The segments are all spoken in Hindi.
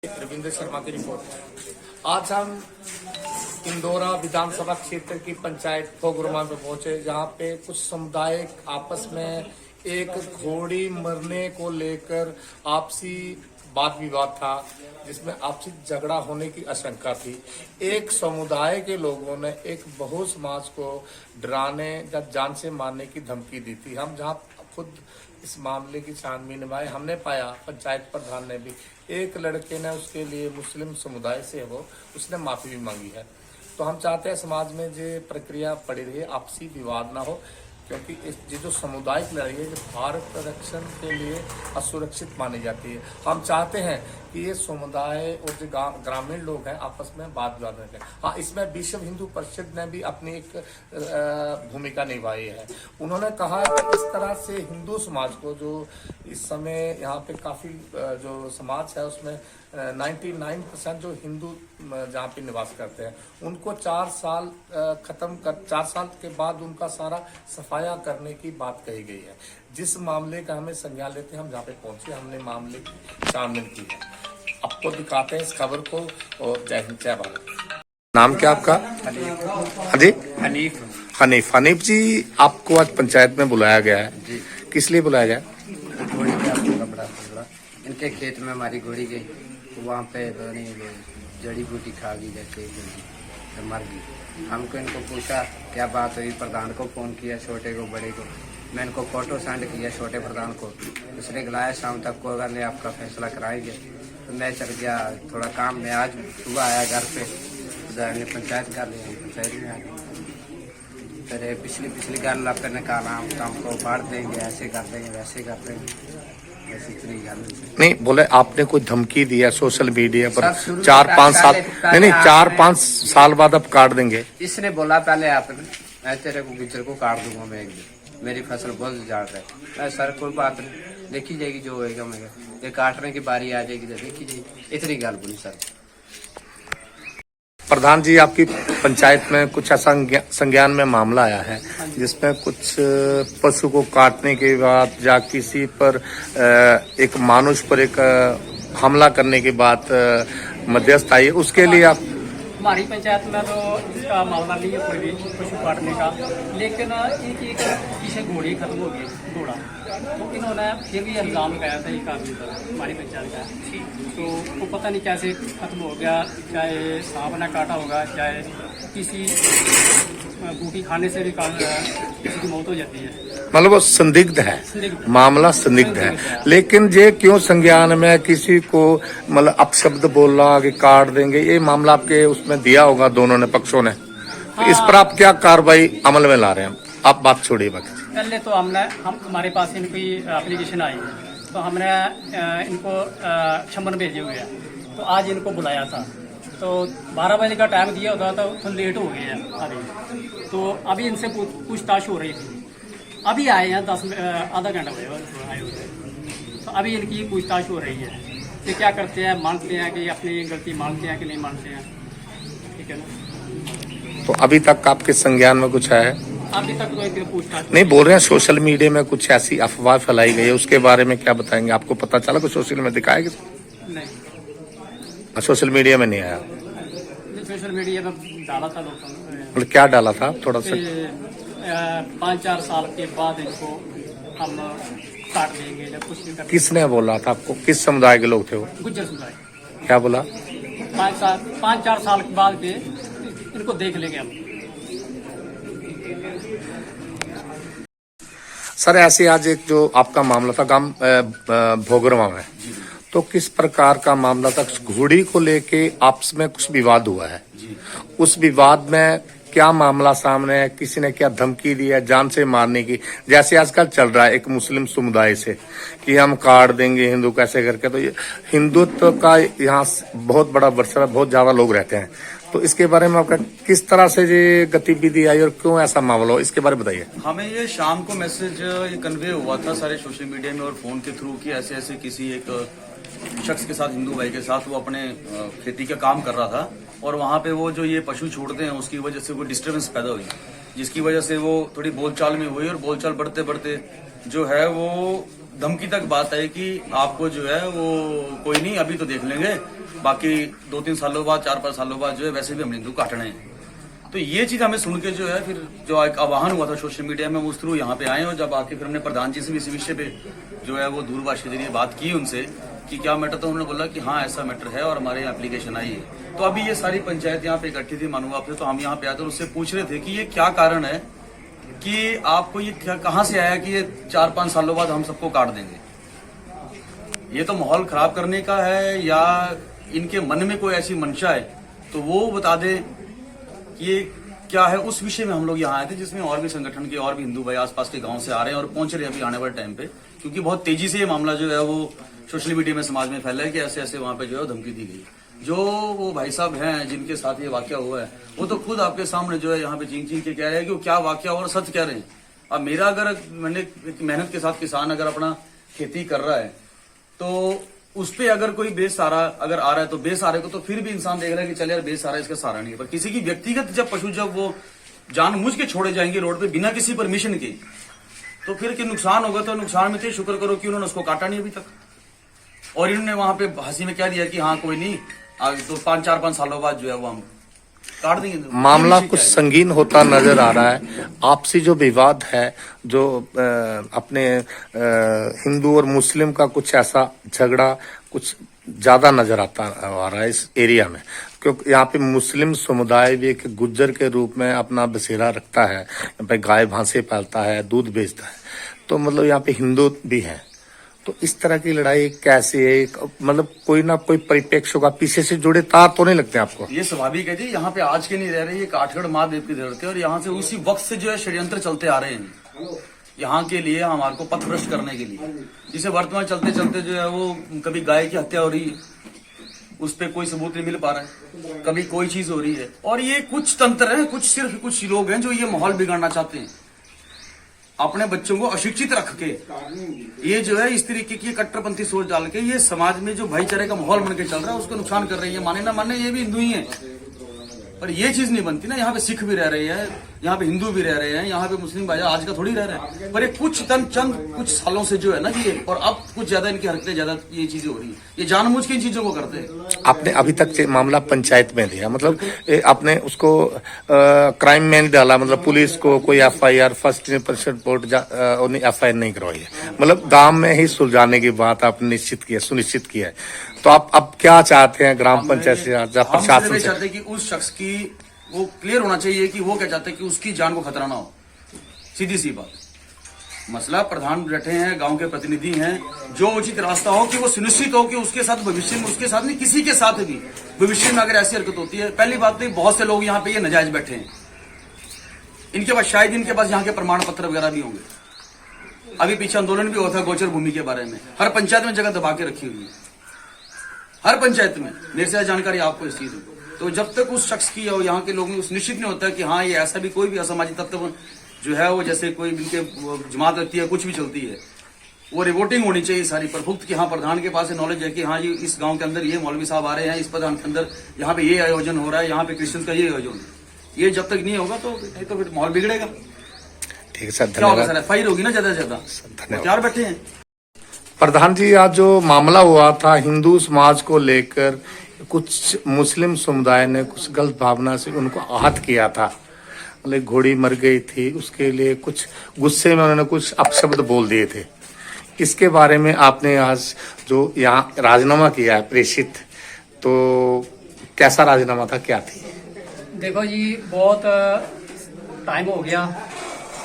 रविंद्र शर्मा की रिपोर्ट। आज हम इंदौरा विधानसभा क्षेत्र की पंचायत फोगुरमा में पहुंचे, जहां पे कुछ समुदाय आपस में एक घोड़ी मरने को लेकर आपसी वाद विवाद था, जिसमें आपसी झगड़ा होने की आशंका थी। एक समुदाय के लोगों ने एक बहु समाज को डराने या जान से मारने की धमकी दी थी। हम जहां खुद इस मामले की छानबीन निभाई, हमने पाया पंचायत प्रधान ने भी एक लड़के ने उसके लिए मुस्लिम समुदाय से उसने माफी भी मांगी है। तो हम चाहते हैं समाज में जो प्रक्रिया पड़ी रही, आपसी विवाद ना हो, क्योंकि ये जो सामुदायिक लड़ाई है जो भारत रक्षण के लिए असुरक्षित मानी जाती है। हम चाहते हैं कि ये समुदाय और जो ग्रामीण लोग हैं आपस में बात विवाद रखें। हाँ, इसमें विश्व हिंदू परिषद ने भी अपनी एक भूमिका निभाई है। उन्होंने कहा कि इस तरह से हिंदू समाज को, जो इस समय यहाँ पे काफी जो समाज है उसमें 99% जो हिंदू जहाँ पे निवास करते हैं, उनको 4 साल 4 साल के बाद उनका सारा सफाया करने की बात कही गई है। जिस मामले का हमें संज्ञान लेते हैं, हम जहाँ पे पहुंचे हमने मामले की छानबीन की है। आपको दिखाते हैं इस खबर को। और जय हिंद जय भारत। नाम क्या आपका? हाँ जी, हनीफ। हनीफ जी, आपको आज पंचायत में बुलाया गया है जी। किस लिए बुलाया गया? घोड़ी का बड़ा इनके खेत में हमारी घोड़ी गई, वहाँ पे जड़ी बूटी खा गई, जैसे तो मर गई। हमको इनको पूछा क्या बात हुई, प्रधान को फोन किया, छोटे को बड़े को। मैं इनको फोटो सेंड किया छोटे प्रधान को, उसने बुलाया शाम तक को, अगर नहीं आपका फैसला कराएंगे। तो मैं चल गया थोड़ा काम में, आज सुबह आया घर पे, उधर पंचायत कर लिया, पंचायत में आ गया। फिर पिछली गल आप ने कहा हमको बाढ़ देंगे, ऐसे कर देंगे वैसे कर देंगे, नहीं बोले आपने कोई धमकी दिया सोशल मीडिया पर 4-5 साल, नहीं 4-5 साल बाद आप काट देंगे। इसने बोला पहले आपने, मैं तेरे को गुजर को काट दूंगा, मैं एक दिन मेरी फसल बहुत जा रहा है। मैं सर कोई बात नहीं, देखी जाएगी जो होएगा, मैं ये काटने की बारी आ जाएगी तो देखी जाएगी, इतनी गल बोली सर। प्रधान जी, आपकी पंचायत में कुछ ऐसा संज्ञान में मामला आया है जिसमें कुछ पशु को काटने के बाद या किसी पर एक मानुष पर एक हमला करने के बाद मध्यस्थ आई है, उसके लिए आप? हमारी पंचायत में तो इसका मामला नहीं है कोई भी पशु काटने का, लेकिन इनकी एक पीछे घोड़ी खत्म हो गई, घोड़ा, तो इन्होंने फिर भी इल्ज़ाम लगाया था एक आदमी पर, हमारी पंचायत का। तो वो पता नहीं कैसे खत्म हो गया, चाहे सांप ने काटा होगा, चाहे किसी बूटी खाने से भी किसी की मौत हो जाती है। मतलब वो संदिग्ध है, मामला संदिग्ध है। लेकिन ये क्यों संज्ञान में किसी को मतलब अपशब्द बोलना कि काट देंगे, ये मामला आपके उसमें दिया होगा दोनों ने, पक्षों ने। हाँ। इस पर आप क्या कार्रवाई अमल में ला रहे हैं? आप बात छोड़िए बाकी। पहले तो हमारे पास इनकी एप्लीकेशन आई है, तो हमने इनको क्षमन भेजे हुए हैं। तो आज इनको बुलाया था, तो 12 बजे का टाइम दिया होता तो लेट हो गए हैं अभी। तो अभी इनसे पूछताछ हो रही थी, अभी आए हैं आधा घंटा हुआ आए हुए। तो अभी इनकी पूछताछ हो रही है कि क्या करते हैं, मानते हैं कि अपनी गलती मानते हैं कि नहीं मानते हैं, ठीक है ना। तो अभी तक आपके संज्ञान में कुछ है? अभी तक कोई पूछताछ नहीं बोल रहे हैं, सोशल मीडिया में कुछ ऐसी अफवाह फैलाई गई है, उसके बारे में क्या बताएंगे? आपको पता चला कुछ सोशल में दिखाया कि नहीं? सोशल मीडिया में नहीं आया? सोशल मीडिया में डाला था लोगों ने। मतलब क्या डाला था थोड़ा सा? 5-4 साल के बाद इनको हम काट देंगे या कुछ नहीं करते। किसने बोला था आपको? किस समुदाय के लोग थे वो? गुज्जर समुदाय। क्या बोला? 5-4 साल के बाद के इनको देख लेंगे हम। सर, ऐसे आज एक जो आपका मामला था गांव भोगरमा में, तो किस प्रकार का मामला था? घोड़ी को लेके आपस में कुछ विवाद हुआ है, उस विवाद में क्या मामला सामने है? किसी ने क्या धमकी दी है जान से मारने की, जैसे आजकल चल रहा है एक मुस्लिम समुदाय से कि हम काट देंगे हिंदू कैसे करके? तो ये हिंदुत्व का यहाँ बहुत बड़ा वर्षा, बहुत ज्यादा लोग रहते हैं, तो इसके बारे में आपका किस तरह से ये गतिविधि आई और क्यों ऐसा मामला हो, इसके बारे में बताइए। हमें ये शाम को मैसेज ये कन्वे हुआ था सारे सोशल मीडिया में और फोन के थ्रू कि ऐसे ऐसे किसी एक शख्स के साथ, हिंदू भाई के साथ, वो अपने खेती का काम कर रहा था और वहाँ पे वो जो ये पशु छोड़ते हैं उसकी वजह से वो डिस्टर्बेंस पैदा हुई, जिसकी वजह से वो थोड़ी बोलचाल में हुई और बोलचाल बढ़ते बढ़ते जो है वो धमकी तक बात है कि आपको जो है वो कोई नहीं, अभी तो देख लेंगे, बाकी 2-3 सालों बाद 4-5 सालों बाद जो है वैसे भी हम हिंदू काटने हैं। तो ये चीज हमें सुन के जो है फिर जो एक आह्वान हुआ था सोशल मीडिया में, उस थ्रू यहाँ पे आए, और जब आके फिर हमने प्रधान जी से भी इस विषय पे जो है वो दूरभाष के जरिए बात की उनसे कि क्या मैटर, तो उन्होंने बोला कि हाँ ऐसा मैटर है और हमारे यहाँ एप्लीकेशन आई है। तो अभी ये सारी पंचायत यहाँ पे इकट्ठी थी मानूंगा आपसे, तो हम यहाँ पे आए तो उससे पूछ रहे थे कि ये क्या कारण है कि आपको ये कहाँ से आया कि ये 4-5 सालों बाद हम सबको काट देंगे। ये तो माहौल खराब करने का है या इनके मन में कोई ऐसी मंशा है तो वो बता दे कि ये क्या है। उस विषय में हम लोग यहाँ आए थे, जिसमें और भी संगठन के और भी हिंदू भाई आसपास के गांव से आ रहे हैं और पहुंच रहे हैं अभी आने वाले टाइम पे, क्योंकि बहुत तेजी से ये मामला जो है वो सोशल मीडिया में समाज में फैला है कि ऐसे ऐसे वहां पे जो है धमकी दी गई। जो वो भाई साहब हैं जिनके साथ ये वाकया हुआ है वो तो खुद आपके सामने जो है यहाँ पे चीख के कह रहे हैं कि वो क्या वाकया हुआ और सच कह रहे हैं। अब मेरा अगर मैंने मेहनत के साथ किसान अगर अपना खेती कर रहा है तो उस पे अगर कोई बेसहारा अगर आ रहा है तो बेसहारे को तो फिर भी इंसान देख रहा है कि चल यार बेसहारा इसका सहारा नहीं है, पर किसी की व्यक्तिगत जब पशु जब वो जानबूझ के छोड़े जाएंगे रोड पे बिना किसी परमिशन के, तो फिर कि नुकसान होगा तो नुकसान में तो शुक्र करो कि उन्होंने उसको काटा नहीं अभी तक, और इन्होंने वहां पे हंसी में क्या दिया कि हाँ कोई नहीं, तो 4-5 सालों बाद जो है वो हम काट देंगे। मामला कुछ संगीन होता नजर आ रहा है। आपसी जो विवाद है, जो अपने हिंदू और मुस्लिम का कुछ ऐसा झगड़ा कुछ ज्यादा नजर आता आ रहा है इस एरिया में, क्योंकि यहाँ पे मुस्लिम समुदाय भी एक गुज्जर के रूप में अपना बसेरा रखता है, यहाँ पे गाय भैंसे पालता है, दूध बेचता है, तो मतलब यहाँ पे हिंदू भी है। तो इस तरह की लड़ाई कैसे है, मतलब कोई ना कोई परिप्रेक्ष्य होगा, पीछे से जुड़े तार तो नहीं लगते आपको? ये स्वाभाविक है जी, यहाँ पे आज के नहीं रह रहे, ये काठगढ़ महादेव की धरती है और यहाँ से उसी वक्त से जो है षड्यंत्र चलते आ रहे हैं यहाँ के लिए, हमारे को पथभ्रष्ट करने के लिए। जिसे वर्तमान चलते चलते जो है वो कभी गाय की हत्या हो रही है, उस पर कोई सबूत नहीं मिल पा रहा है, कभी कोई चीज हो रही है, और ये कुछ तंत्र है, कुछ सिर्फ कुछ लोग हैं जो ये माहौल बिगाड़ना चाहते हैं, अपने बच्चों को अशिक्षित रख के ये जो है इस तरीके की कट्टरपंथी सोच डाल के ये समाज में जो भाईचारे का माहौल बन के चल रहा है उसको नुकसान कर रही है। माने ना माने ये भी हिंदू ही है, पर ये चीज नहीं बनती ना। यहाँ पे सिख भी रह रहे हैं, यहाँ पे हिंदू भी रह रहे हैं, यहाँ पे मुस्लिम भाई आज का थोड़ी रह रहे हैं, पर ये चंद कुछ सालों से जो है ना ये, और अब कुछ ज्यादा इनकी हरकतें ज्यादा ये चीजें हो रही है, ये जानबूझ के इन चीजों को करते हैं। आपने अभी तक मामला पंचायत में दिया, मतलब आपने उसको क्राइम में नहीं डाला, मतलब पुलिस को कोई FIR first impression report FIR नहीं करवाई है, मतलब गांव में ही सुलझाने की बात आपने सुनिश्चित किया है। तो आप अब क्या चाहते हैं ग्राम पंचायत से, प्रशासन से? चाहते हैं कि उस शख्स की वो क्लियर होना चाहिए कि वो क्या चाहते हैं कि उसकी जान को खतरा ना हो, सीधी सी बात। मसला प्रधान बैठे हैं, गांव के प्रतिनिधि हैं, जो उचित रास्ता हो कि वो सुनिश्चित हो कि उसके साथ भविष्य में, उसके साथ नहीं किसी के साथ भी भविष्य में अगर ऐसी हरकत होती है, पहली बात तो बहुत से लोग यहाँ पे ये नाजायज बैठे हैं, इनके पास शायद इनके पास यहाँ के प्रमाण पत्र वगैरह भी होंगे। अभी पीछे आंदोलन भी हुआ था गोचर भूमि के बारे में, हर पंचायत में जगह दबा के रखी हुई है, हर पंचायत में, मेरे से जानकारी आपको इस चीज में। तो जब तक उस शख्स की और यहाँ के लोगों को निश्चित नहीं होता है कि हाँ ये ऐसा भी कोई भी असामाजिक तत्व जो है वो जैसे कोई इनके जमात रहती है, कुछ भी चलती है, वो रिपोर्टिंग होनी चाहिए सारी परफुक्त कि हाँ प्रधान के पास नॉलेज है कि हाँ ये इस गांव के अंदर ये मौलवी साहब आ रहे हैं, इस प्रधान के अंदर यहाँ पे ये आयोजन हो रहा है, यहाँ पे क्रिश्चियन का ये आयोजन है। ये जब तक नहीं होगा तो नहीं तो फिर माहौल बिगड़ेगा। ठीक है सर, क्या होगा धन्यवाद। सर, FIR होगी ना ज्यादा से ज्यादा, तैयार बैठे हैं। प्रधान जी, आज जो मामला हुआ था हिंदू समाज को लेकर, कुछ मुस्लिम समुदाय ने कुछ गलत भावना से उनको आहत किया था, मतलब घोड़ी मर गई थी, उसके लिए कुछ गुस्से में उन्होंने कुछ अपशब्द बोल दिए थे। इसके बारे में आपने आज जो यहाँ राजीनामा किया है प्रेषित, तो कैसा राजीनामा था, क्या थी? देखो जी, बहुत टाइम हो गया,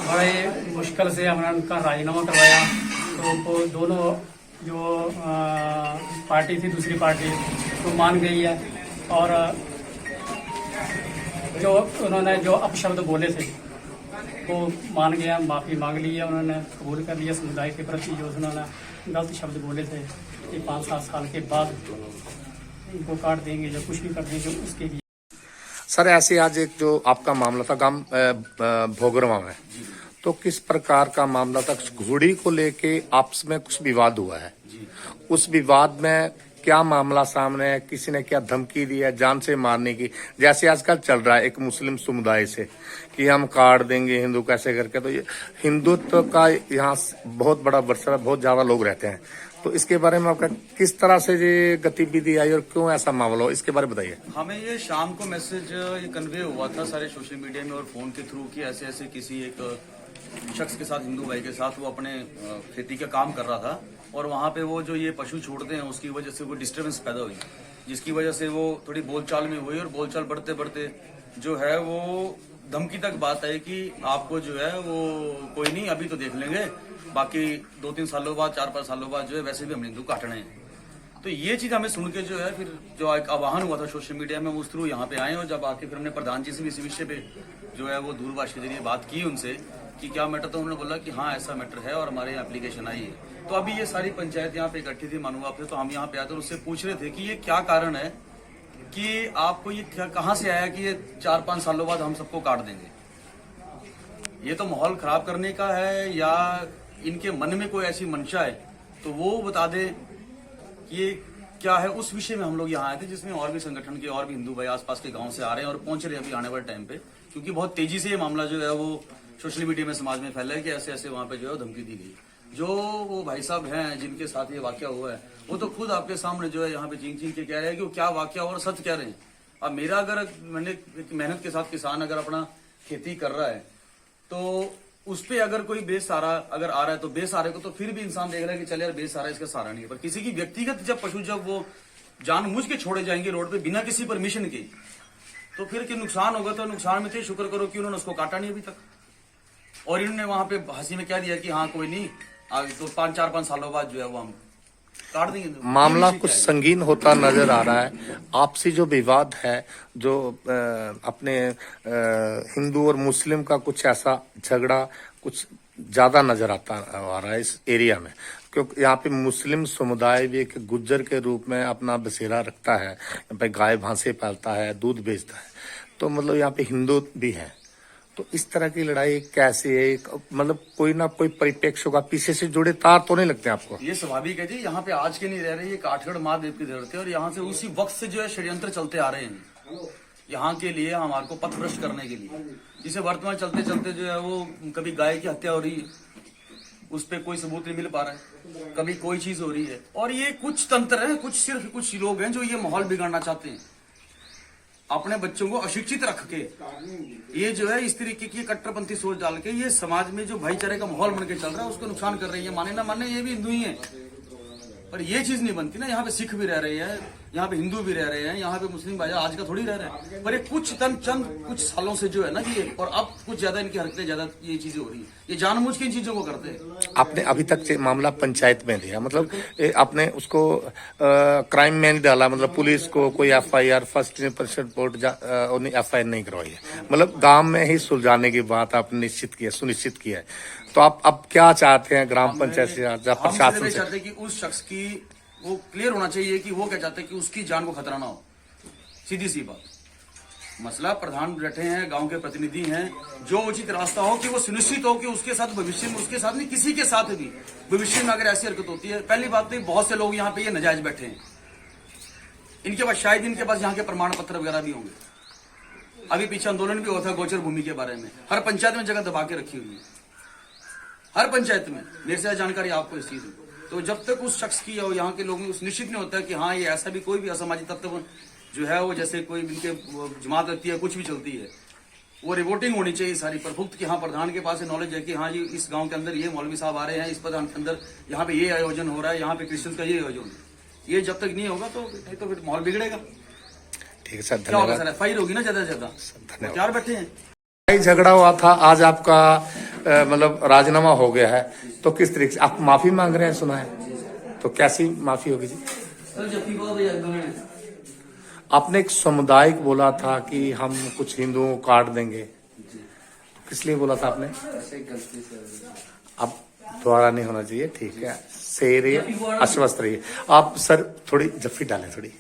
बड़े मुश्किल से हमने उनका राजीनामा करवाया, तो वो दोनों जो पार्टी थी, दूसरी पार्टी तो मान गई है, और जो उन्होंने जो अपशब्द बोले थे वो मान गया, माफ़ी मांग ली है, उन्होंने कबूल कर लिया समुदाय के प्रति जो उन्होंने गलत शब्द बोले थे कि 5-7 साल के बाद इनको काट देंगे, जो कुछ भी कर देंगे उसके लिए। सर, ऐसे आज एक जो आपका मामला था गांव भोगरवा में, तो किस प्रकार का मामला था? घोड़ी को लेके आपस में कुछ विवाद हुआ है, उस विवाद में क्या मामला सामने है, किसी ने क्या धमकी दी है जान से मारने की, जैसे आजकल चल रहा है एक मुस्लिम समुदाय से कि हम काट देंगे हिंदू कैसे करके। तो ये हिंदुत्व का यहाँ बहुत बड़ा बरसरा, बहुत ज्यादा लोग रहते हैं। तो इसके बारे में आपका किस तरह से ये गतिविधि आई और क्यों ऐसा मामला हो, इसके बारे में बताइए। हमें ये शाम को मैसेज ये कन्वे हुआ था सारे सोशल मीडिया में और फोन के थ्रू कि ऐसे ऐसे किसी एक शख्स के साथ, हिंदू भाई के साथ, वो अपने खेती का काम कर रहा था और वहाँ पे वो जो ये पशु छोड़ते हैं उसकी वजह से वो डिस्टर्बेंस पैदा हुई, जिसकी वजह से वो थोड़ी बोलचाल में हुई और बोलचाल बढ़ते बढ़ते जो है वो धमकी तक बात आई कि आपको जो है वो कोई नहीं, अभी तो देख लेंगे, बाकी 2-3 सालों बाद, 4-5 सालों बाद जो है वैसे भी हम हिंदू काटने हैं। तो ये चीज हमें सुन के जो है फिर जो एक आह्वान हुआ था सोशल मीडिया में, उस थ्रू यहाँ पे आए और जब आके फिर हमने प्रधान जी से भी इस विषय पे जो है वो दूरभाष के जरिए बात की उनसे कि क्या मैटर, तो उन्होंने बोला कि हाँ ऐसा मैटर है और हमारे यहाँ एप्लीकेशन आई है। तो अभी ये सारी पंचायत यहाँ पे इकट्ठी थी मानूंगा आपसे, तो हम यहाँ पे आए और उससे पूछ रहे थे कि ये क्या कारण है कि आपको ये कहाँ से आया कि ये 4-5 सालों बाद हम सबको काट देंगे। ये तो माहौल खराब करने का है या इनके मन में कोई ऐसी मंशा है तो वो बता दे कि ये क्या है। उस विषय में हम लोग यहाँ आए थे, जिसमें और भी संगठन के और भी हिंदू भाई आसपास के गांव से आ रहे हैं और पहुंच रहे हैं अभी आने वाले टाइम पे, क्योंकि बहुत तेजी से ये मामला जो है वो सोशल मीडिया में समाज में फैला है कि ऐसे ऐसे वहां पे जो है धमकी दी गई। जो वो भाई साहब हैं जिनके साथ ये वाकया हुआ है वो तो खुद आपके सामने जो है यहाँ पे चीन के कह रहे हैं कि वो क्या वाकया हुआ और सच कह रहे हैं। अब मेरा अगर मैंने मेहनत के साथ किसान अगर अपना खेती कर रहा है तो उस पे अगर कोई बेसहारा अगर आ रहा है तो बेसहारे को तो फिर भी इंसान देख रहा है कि चले यार बेसहारा इसका सहारा नहीं है, पर किसी की व्यक्तिगत जब पशु जब वो जानबूझ के छोड़े जाएंगे रोड पे बिना किसी परमिशन के, तो फिर क्या नुकसान होगा। तो नुकसान में थे, शुक्र करो कि उन्होंने उसको काटा नहीं अभी तक, और इन्होंने वहां पे हंसी में क्या दिया कि हाँ कोई नहीं, तो 4-5 सालों बाद जो है वो हम काट देंगे। मामला कुछ संगीन होता नजर आ रहा है। आपसी जो विवाद है, जो अपने हिंदू और मुस्लिम का कुछ ऐसा झगड़ा कुछ ज्यादा नजर आता आ रहा है इस एरिया में, क्योंकि यहाँ पे मुस्लिम समुदाय भी एक गुज्जर के रूप में अपना बसेरा रखता है, यहाँ पे गाय भैंसे पालता है, दूध बेचता है, तो मतलब यहाँ पे हिंदू भी है। तो इस तरह की लड़ाई कैसे है, मतलब कोई ना कोई परिप्रेक्ष्य होगा, पीछे से जुड़े तार तो नहीं लगते आपको? ये स्वाभाविक है जी, यहाँ पे आज के नहीं रह रहे, ये काठगढ़ महादेव की धरती है और यहाँ से उसी वक्त से जो है षड्यंत्र चलते आ रहे हैं यहाँ के लिए, हमारे को पथभ्रष्ट करने के लिए। जिसे वर्तमान चलते चलते जो है वो कभी गाय की हत्या हो रही है, उस पर कोई सबूत नहीं मिल पा रहा है, कभी कोई चीज हो रही है। और ये कुछ तंत्र है, कुछ सिर्फ कुछ लोग हैं जो ये माहौल बिगाड़ना चाहते हैं, अपने बच्चों को अशिक्षित रख के ये जो है इस तरीके की कट्टरपंथी सोच डाल के ये समाज में जो भाईचारे का माहौल बन के चल रहा है उसको नुकसान कर रही है। माने ना माने ये भी हिंदू ही है, पर ये चीज नहीं बनती ना। यहाँ पे सिख भी रह रहे हैं, यहाँ पे हिंदू भी रह रहे हैं, यहाँ पे मुस्लिम भाई आज का थोड़ी रह रहे हैं, पर ये कुछ चंद कुछ सालों से जो है ना ये, और अब कुछ ज्यादा इनकी हरकतें ज्यादा ये चीजें हो रही है, ये जानबूझ के इन चीजों को करते हैं। आपने अभी तक से मामला पंचायत में दिया, मतलब आपने उसको क्राइम में नहीं डाला, मतलब पुलिस को कोई FIR फर्स्ट रिपोर्ट FIR नहीं करवाई है, मतलब गांव में ही सुलझाने की बात आपने निश्चित किया, सुनिश्चित किया है। तो आप अब क्या चाहते हैं ग्राम पंचायत से, प्रशासन से? चाहते हैं कि उस शख्स की वो क्लियर होना चाहिए कि वो क्या चाहते हैं कि उसकी जान को खतरा ना हो, सीधी सी बात। मसला प्रधान बैठे हैं, गांव के प्रतिनिधि हैं, जो उचित रास्ता हो कि वो सुनिश्चित हो कि उसके साथ भविष्य में, उसके साथ नहीं किसी के साथ भी भविष्य में अगर ऐसी हरकत होती है। पहली बात तो बहुत से लोग यहाँ पे ये नाजायज बैठे हैं, इनके पास शायद इनके पास यहाँ के प्रमाण पत्र वगैरह भी होंगे। अभी पीछे आंदोलन भी हुआ था गोचर भूमि के बारे में, हर पंचायत में जगह दबा के रखी हुई है, हर पंचायत में। मेरे से जानकारी आपको इस चीज में, तो जब तक उस शख्स की और यहाँ के लोगों को निश्चित नहीं होता है कि हाँ ये ऐसा भी कोई भी असामाजिक तत्व जो है वो जैसे कोई इनके जमात रहती है, कुछ भी चलती है, वो रिपोर्टिंग होनी चाहिए सारी परफुक्त कि हाँ प्रधान के पास नॉलेज है कि हाँ जी इस गांव के अंदर ये मौलवी साहब आ रहे हैं, इस प्रधान के अंदर यहाँ पे ये आयोजन हो रहा है, यहाँ पे क्रिश्चियन का ये आयोजन है। ये जब तक नहीं होगा तो फिर माहौल बिगड़ेगा। ठीक है सर, क्या होगा सर, फायर होगी ना ज्यादा से ज्यादा। तैयार बैठे हैं, झगड़ा हुआ था, आज आपका मतलब राजीनामा हो गया है, तो किस तरीके से आप माफी मांग रहे हैं, सुना है, तो कैसी माफी होगी जी? आपने एक सामुदायिक बोला था कि हम कुछ हिंदुओं को काट देंगे, तो किस लिए बोला था आपने? अब दोबारा नहीं होना चाहिए, ठीक है, सही रहिए, आश्वस्त रहिए। आप सर थोड़ी जफ्फी डालें थोड़ी।